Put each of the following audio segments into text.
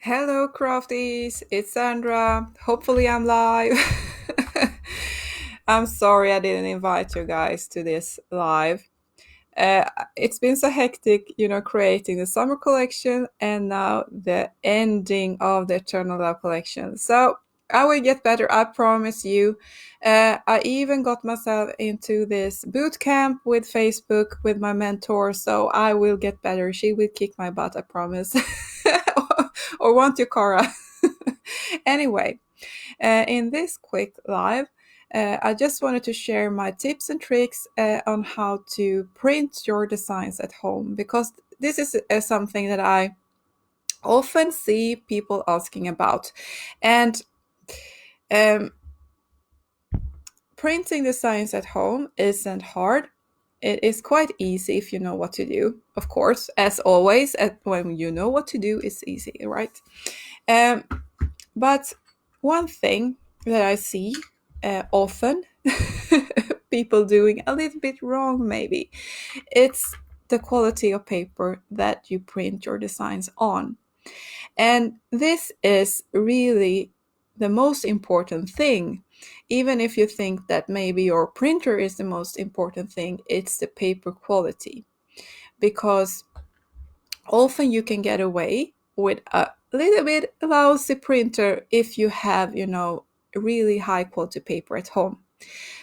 Hello, crafties. It's Sandra. Hopefully, I'm live. I'm sorry I didn't invite you guys to this live. It's been so hectic, creating the summer collection and now the ending of the Eternal Love collection. So I will get better, I promise you. I even got myself into this boot camp with Facebook with my mentor, so I will get better. She will kick my butt, I promise. Or won't you, Cara? Anyway, in this quick live, I just wanted to share my tips and tricks on how to print your designs at home, because this is something that I often see people asking about. And um, printing designs at home isn't hard. It is quite easy if you know what to do. Of course, as always, when you know what to do, it's easy, right? Um, but one thing that I see often people doing a little bit wrong, maybe, it's the quality of paper that you print your designs on. And this is really the most important thing. Even if you think that maybe your printer is the most important thing, it's the paper quality. Because often you can get away with a little bit lousy printer if you have, really high quality paper at home.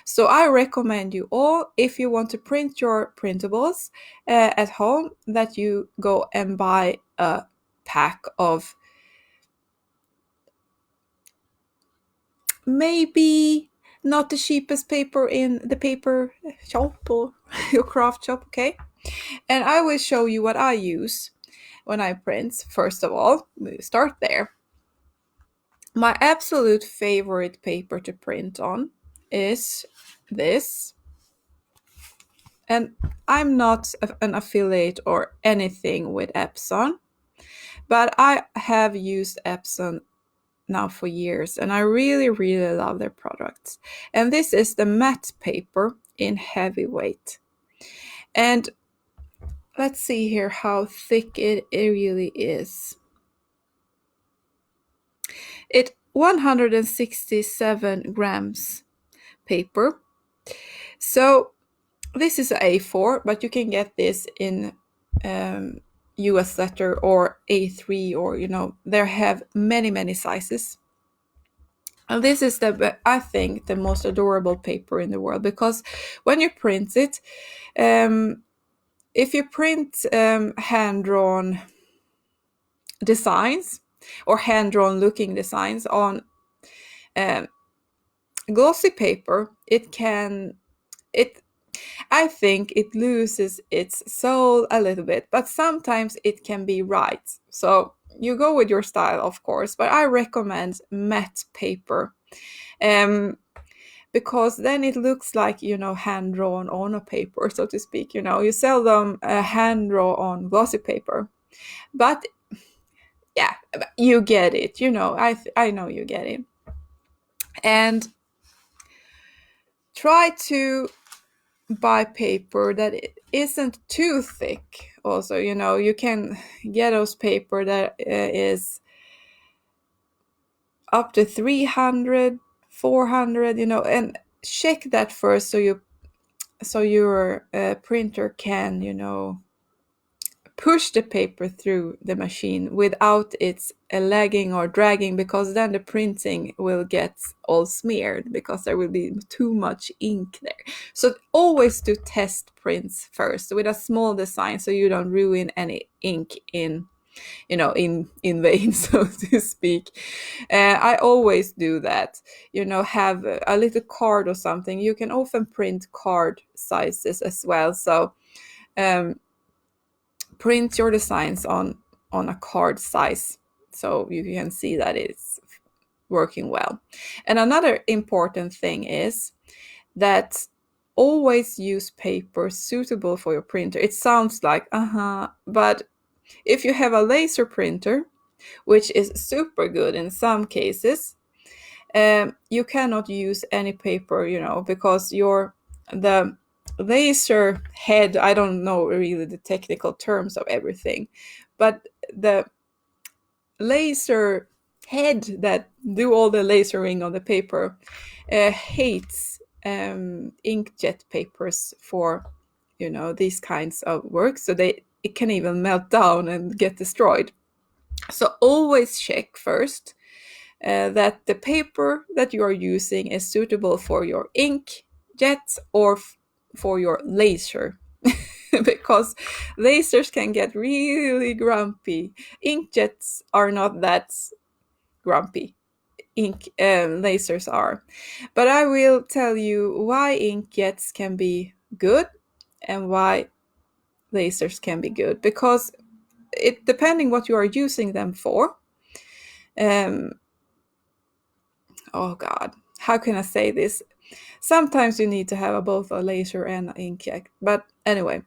So I recommend you all, if you want to print your printables at home, that you go and buy a pack of maybe not the cheapest paper in the paper shop or your craft shop, okay? And I will show you what I use when I print. First of all, we start there. My absolute favorite paper to print on is this. And I'm not an affiliate or anything with Epson, but I have used Epson now for years, and I really, really love their products. And this is the matte paper in heavyweight. And let's see here how thick it really is. It's 167 grams paper. So this is A4, but you can get this in US letter or A3, or they have many sizes. And this is I think the most adorable paper in the world, because when you print it, if you print hand-drawn designs or hand-drawn looking designs on glossy paper, I think it loses its soul a little bit, but sometimes it can be right. So you go with your style, of course, but I recommend matte paper. Because then it looks like, hand drawn on a paper, so to speak. You seldom hand draw on glossy paper. But yeah, you get it. I know you get it. And try to buy paper that isn't too thick. Also, you can get those paper that is up to 300, 400, and check that first, so your printer can, push the paper through the machine without its lagging or dragging, because then the printing will get all smeared because there will be too much ink there. So always do test prints first with a small design, so you don't ruin any ink in vain, so to speak. I always do that. Have a little card or something. You can often print card sizes as well. So print your designs on a card size, so you can see that it's working well. And another important thing is that always use paper suitable for your printer. It sounds like but if you have a laser printer, which is super good in some cases, you cannot use any paper, because the laser head, I don't know really the technical terms of everything, but the laser head that do all the lasering on the paper hates inkjet papers for these kinds of work, so it can even melt down and get destroyed. So always check first that the paper that you are using is suitable for your ink jet or for your laser. Because lasers can get really grumpy. Inkjets are not that grumpy. Lasers are. But I will tell you why inkjets can be good and why lasers can be good. Because it depending what you are using them for. Oh God, how can I say this? Sometimes you need to have both a laser and an inkjet. But anyway,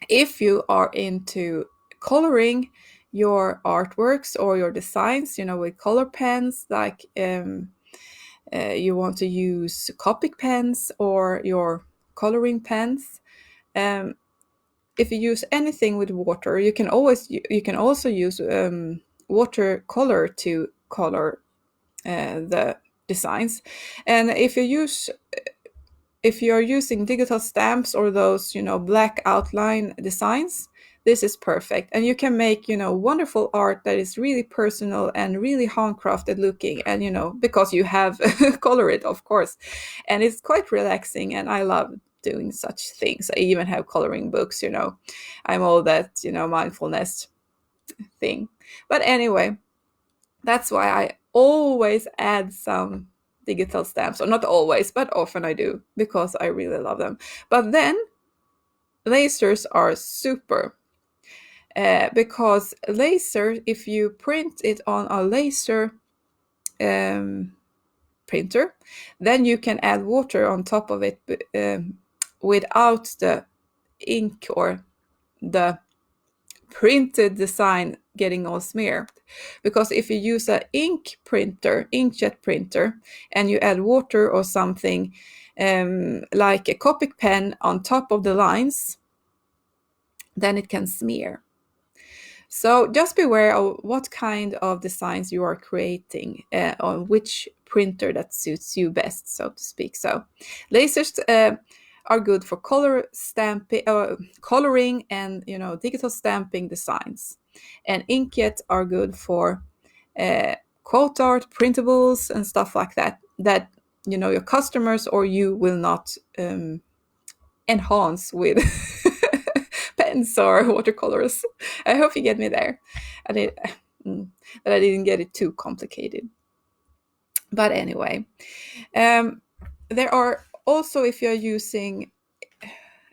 if you are into coloring your artworks or your designs, with color pens, like you want to use Copic pens or your coloring pens, if you use anything with water, you can also use watercolor to color the designs. And if you are using digital stamps or those black outline designs, this is perfect, and you can make wonderful art that is really personal and really handcrafted looking, and because you have color it, of course, and it's quite relaxing, and I love doing such things. I even have coloring books. I'm all that mindfulness thing. But anyway, that's why I always add some digital stamps, or not always, but often I do, because I really love them. But then lasers are super, because laser, if you print it on a laser printer, then you can add water on top of it without the ink or the printed design getting all smeared. Because if you use an inkjet printer, and you add water or something like a Copic pen on top of the lines, then it can smear. So just beware of what kind of designs you are creating, on which printer that suits you best, so to speak. So lasers are good for coloring and digital stamping designs, and inkjets are good for quote art, printables, and stuff like that your customers or you will not enhance with pens or watercolors. I hope you get me there, that I didn't get it too complicated. But anyway, there are also, if you're using,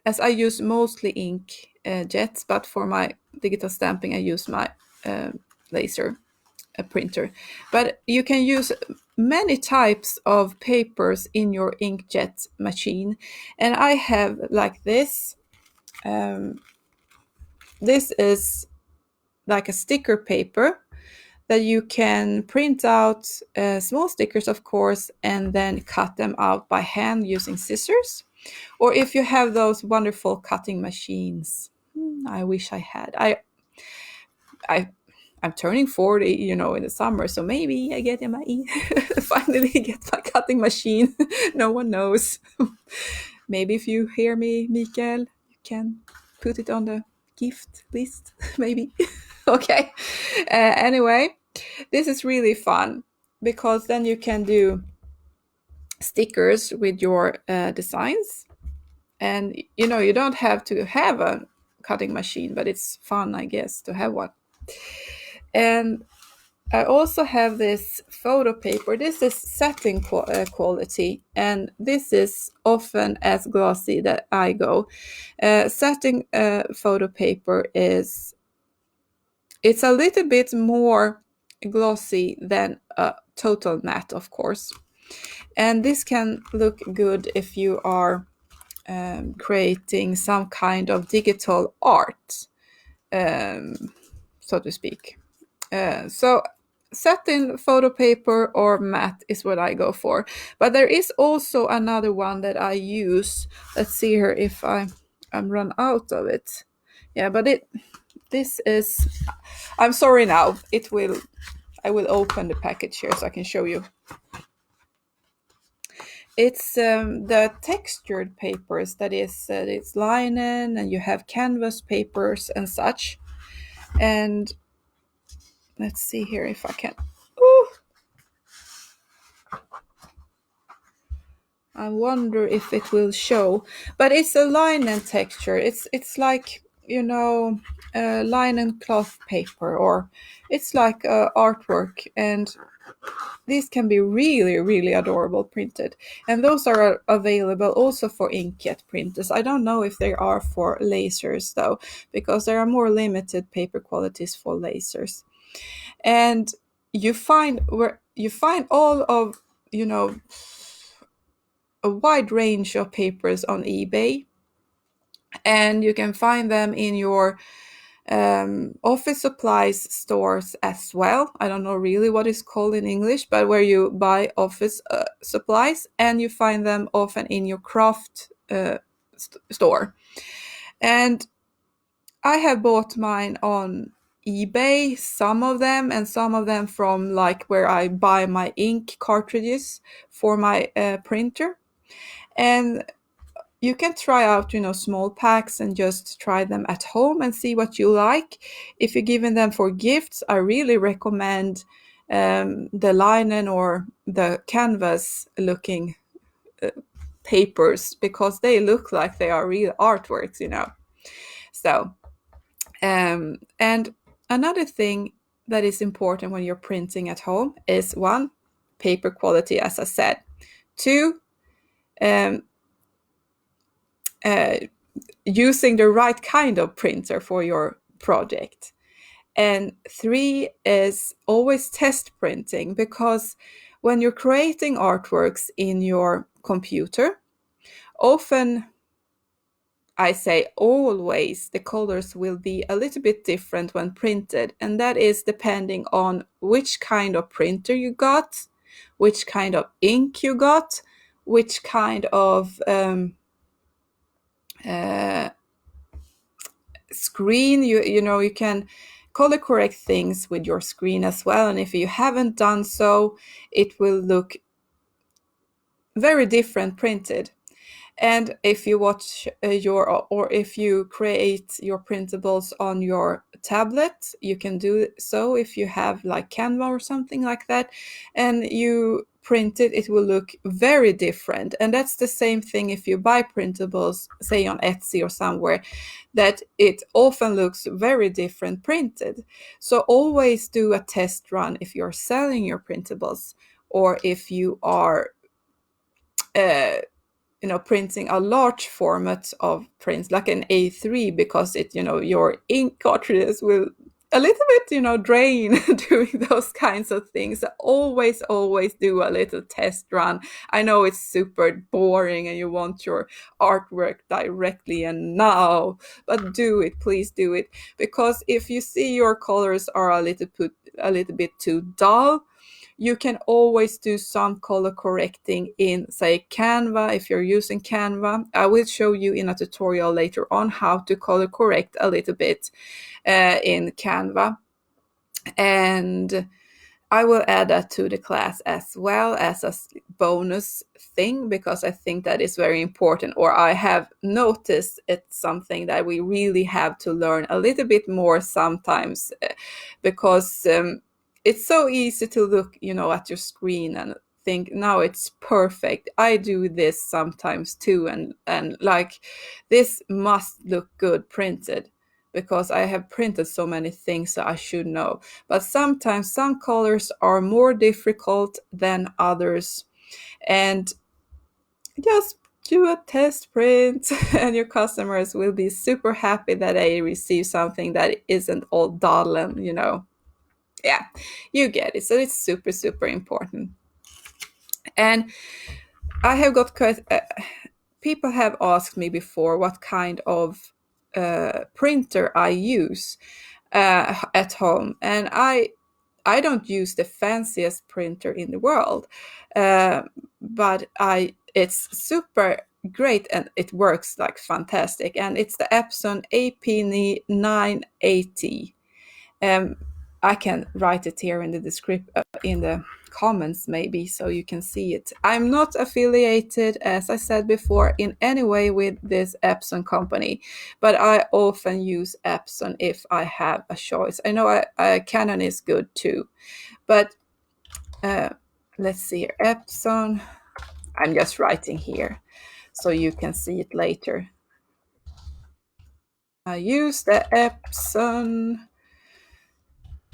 as I use mostly ink jets, but for my digital stamping I use my laser printer. But you can use many types of papers in your inkjet machine, and I have like this. This is like a sticker paper that you can print out small stickers, of course, and then cut them out by hand using scissors. Or if you have those wonderful cutting machines, I wish I had. I'm turning 40, in the summer, so maybe I get finally get my cutting machine. No one knows. Maybe if you hear me, Mikael, you can put it on the gift list, maybe. Okay. Anyway, this is really fun, because then you can do stickers with your designs, and you don't have to have a cutting machine, but it's fun, I guess, to have one. And I also have this photo paper. This is satin quality, and this is often as glossy that I go. Satin photo paper it's a little bit more glossy than a total matte, of course. And this can look good if you are creating some kind of digital art, so to speak. So satin photo paper or matte is what I go for. But there is also another one that I use. Let's see here if I'm run out of it. Yeah, but this is, I'm sorry now, I will open the package here so I can show you. It's the textured papers, that is, it's linen and you have canvas papers and such. And let's see here if I can. Ooh, I wonder if it will show, but it's a linen texture. It's like, you know, linen cloth paper, or it's like artwork, and these can be really, really adorable printed. And those are available also for inkjet printers. I don't know if they are for lasers though, because there are more limited paper qualities for lasers. And you find all of, you know, a wide range of papers on eBay, and you can find them in your office supplies stores as well. I don't know really what it's called in English, but where you buy office supplies, and you find them often in your craft store. And I have bought mine on eBay, some of them, and some of them from like where I buy my ink cartridges for my printer. And you can try out, you know, small packs and just try them at home and see what you like. If you're giving them for gifts, I really recommend the linen or the canvas looking papers, because they look like they are real artworks, you know. So, and another thing that is important when you're printing at home is, one, paper quality, as I said. Two, using the right kind of printer for your project. And three is always test printing, because when you're creating artworks in your computer, often, I say always, the colors will be a little bit different when printed. And that is depending on which kind of printer you got, which kind of ink you got, which kind of screen. You know, you can color correct things with your screen as well, and if you haven't done so, it will look very different printed. And if you watch or if you create your printables on your tablet, you can do so. If you have like Canva or something like that, and you print it, it will look very different. And that's the same thing if you buy printables, say on Etsy or somewhere, that it often looks very different printed. So always do a test run if you're selling your printables, or if you are you know, printing a large format of prints like an A3, because it, you know, your ink cartridges will a little bit, you know, drain doing those kinds of things. Always do a little test run. I know it's super boring and you want your artwork directly and now, but do it, please do it, because if you see your colors are a little bit too dull, you can always do some color correcting in, say, Canva. If you're using Canva, I will show you in a tutorial later on how to color correct a little bit in Canva. And I will add that to the class as well as a bonus thing, because I think that is very important, or I have noticed it's something that we really have to learn a little bit more sometimes, because it's so easy to look, you know, at your screen and think, now it's perfect. I do this sometimes too, and like, this must look good printed, because I have printed so many things, so I should know. But sometimes some colors are more difficult than others, and just do a test print and your customers will be super happy that they receive something that isn't all dull and, you know, yeah, you get it. So it's super important. And I have got people have asked me before what kind of printer I use at home, and I don't use the fanciest printer in the world, but it's super great, and it works like fantastic. And it's the Epson AP 980. Um, I can write it here in the description, in the comments maybe, so you can see it. I'm not affiliated, as I said before, in any way with this Epson company, but I often use Epson if I have a choice. I know Canon is good too, but uh, let's see here. Epson. I'm just writing here so you can see it later. I use the Epson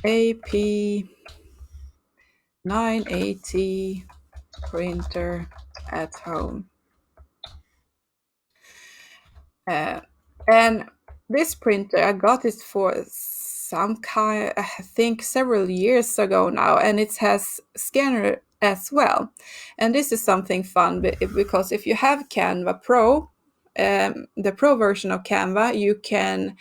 AP 980 printer at home. And this printer, I got it for some kind, I think several years ago now, and it has scanner as well. And this is something fun because if you have Canva Pro, the Pro version of Canva, you can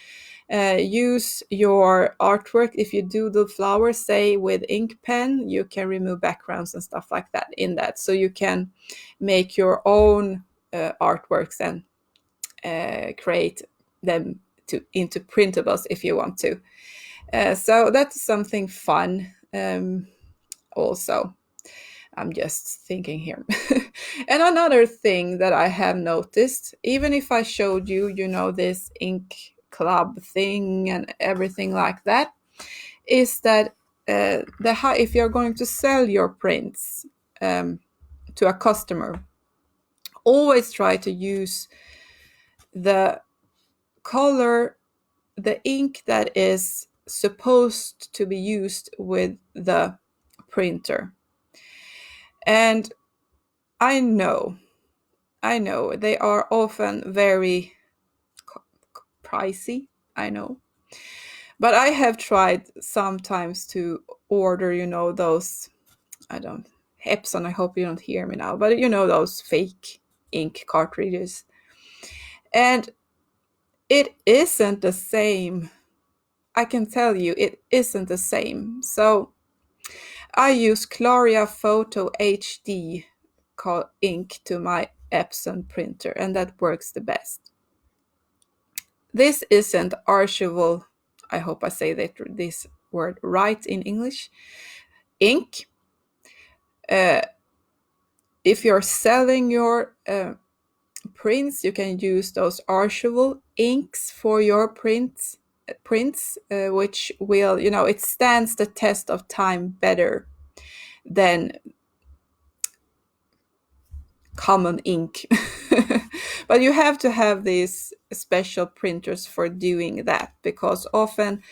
use your artwork. If you do the flowers, say with ink pen, you can remove backgrounds and stuff like that in that. So you can make your own artworks and create them into printables if you want to. So that's something fun also. I'm just thinking here. And another thing that I have noticed, even if I showed you, this ink club thing and everything like that, is that if you're going to sell your prints to a customer, always try to use the color, the ink that is supposed to be used with the printer. And I know they are often very pricey, I know. But I have tried sometimes to order, those, Epson, I hope you don't hear me now, but those fake ink cartridges. And it isn't the same. I can tell you, it isn't the same. So I use Claria Photo HD ink to my Epson printer, and that works the best. This isn't archival, I hope I say this word right in English, ink. If you're selling your prints, you can use those archival inks for your prints, which will, it stands the test of time better than common ink. But you have to have these special printers for doing that, because often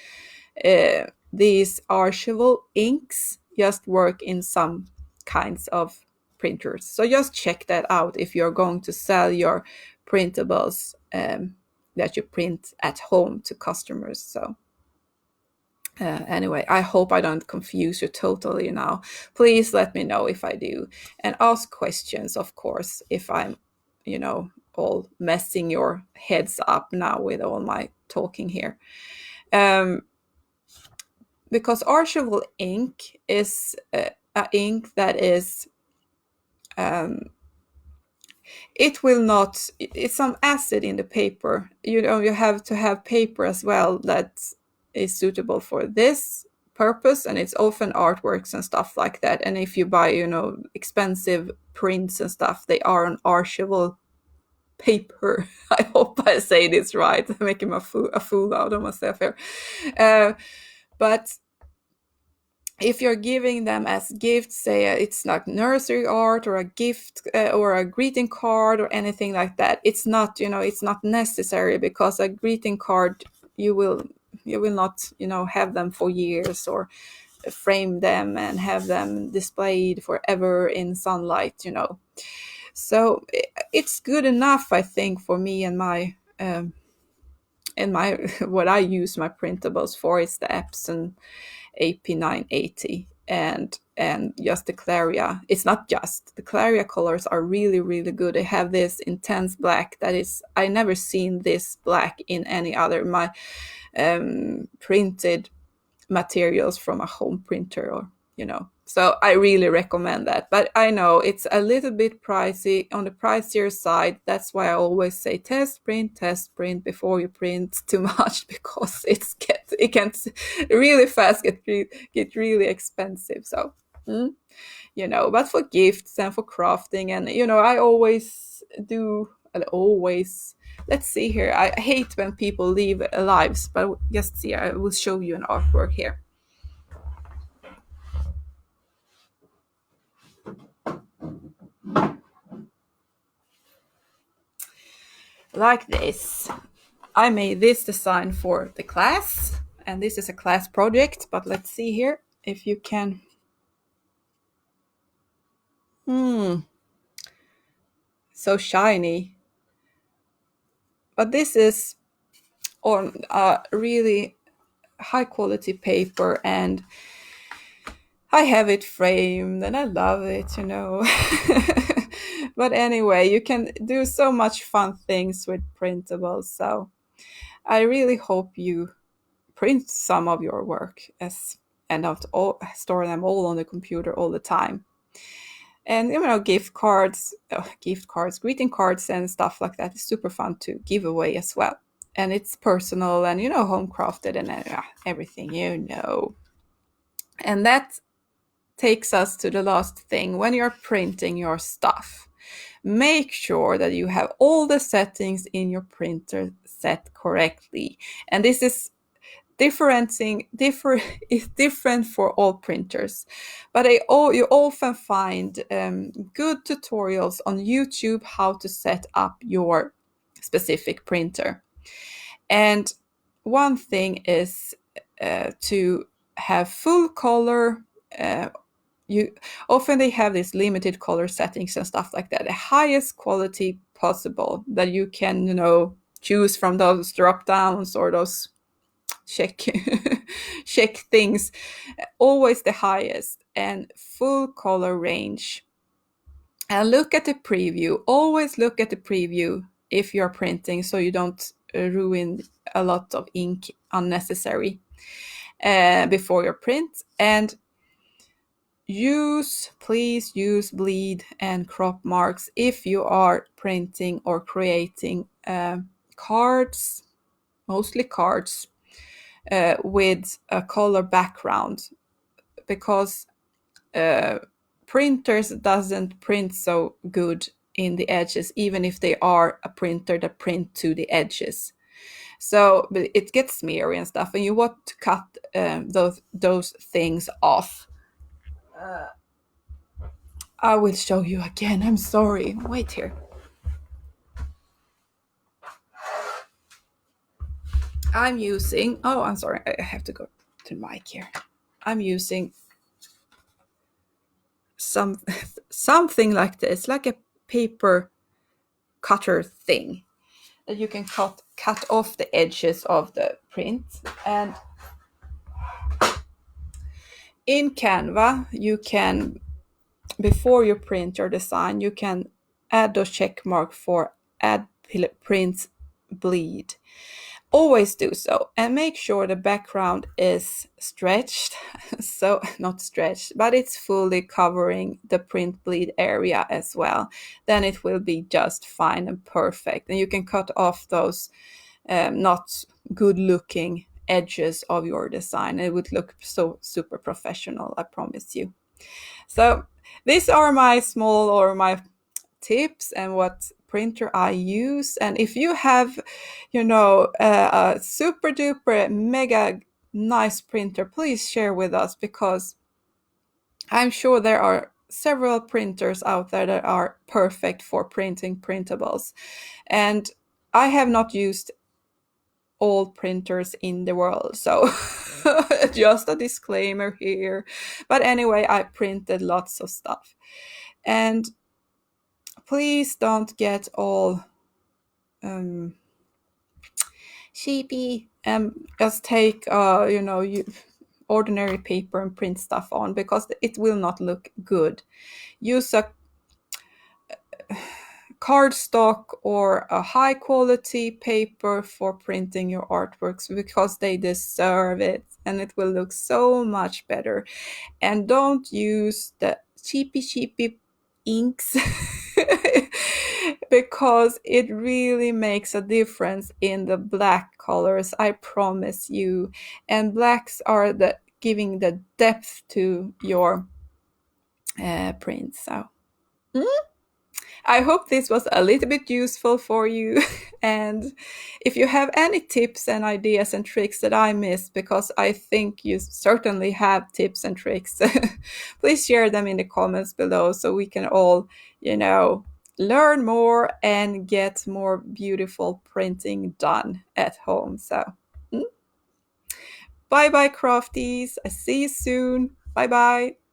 these archival inks just work in some kinds of printers. So just check that out if you're going to sell your printables that you print at home to customers. So anyway, I hope I don't confuse you totally now. Please let me know if I do. And ask questions, of course, if I'm, all messing your heads up now with all my talking here. Because archival ink is a ink that is, it will not, it's some acid in the paper. You have to have paper as well that is suitable for this purpose, and it's often artworks and stuff like that. And if you buy, expensive prints and stuff, they are on archival paper. I hope I say this right. I'm making a fool out of myself here. But if you're giving them as gifts, say it's like nursery art or a gift or a greeting card or anything like that, it's not, it's not necessary, because a greeting card, you will not, have them for years, or frame them and have them displayed forever in sunlight, So it's good enough, I think, for me and my what I use my printables for is the Epson AP 980 and just the Claria. It's not just the Claria colors are really, really good. They have this intense black that is, I never seen this black in any other my printed materials from a home printer, or So I really recommend that. But I know it's a little bit pricey, on the pricier side. That's why I always say test print before you print too much, because it can really fast get really expensive. So but for gifts and for crafting, and I always do. Always, let's see here. I hate when people leave lives, but just see, I will show you an artwork here. Like this. I made this design for the class, and this is a class project, but let's see here if you can. So shiny. But this is on a really high quality paper, and I have it framed and I love it. But anyway, you can do so much fun things with printables. So I really hope you print some of your work and not all store them all on the computer all the time. And gift cards, greeting cards, and stuff like that is super fun to give away as well. And it's personal and home crafted and everything. And that takes us to the last thing. When you're printing your stuff, make sure that you have all the settings in your printer set correctly. And this is is different for all printers, but you often find good tutorials on YouTube how to set up your specific printer. And one thing is to have full color. You often they have these limited color settings and stuff like that, the highest quality possible that you can choose from those drop downs or those check check things. Always the highest and full color range. And look at the preview. Always look at the preview if you're printing, so you don't ruin a lot of ink unnecessary before your print. And please use bleed and crop marks if you are printing or creating cards, mostly cards, with a color background, because printers doesn't print so good in the edges, even if they are a printer that print to the edges. So but it gets smeary and stuff, and you want to cut those things off. I will show you again. I'm sorry. Wait here. I'm sorry. I have to go to the mic here. I'm using something like this, like a paper cutter thing that you can cut off the edges of the print. And in Canva, you can, before you print your design, you can add those check mark for add print bleed. Always do so, and make sure the background is stretched. So not stretched, but it's fully covering the print bleed area as well. Then it will be just fine and perfect. And you can cut off those not good looking edges of your design. It would look so super professional, I promise you. So these are my tips and what printer I use. And if you have, a super duper mega nice printer, please share with us, because I'm sure there are several printers out there that are perfect for printing printables. And I have not used all printers in the world, so just a disclaimer here. But anyway, I printed lots of stuff. And please don't get all sheepy and just take ordinary paper and print stuff on, because it will not look good. Use a cardstock or a high quality paper for printing your artworks, because they deserve it. and it will look so much better. And don't use the cheapy inks because it really makes a difference in the black colors, I promise you. And blacks are the giving the depth to your print. So I hope this was a little bit useful for you. And if you have any tips and ideas and tricks that I missed, because I think you certainly have tips and tricks, please share them in the comments below so we can all, learn more and get more beautiful printing done at home. So, bye bye, crafties. I see you soon. Bye bye.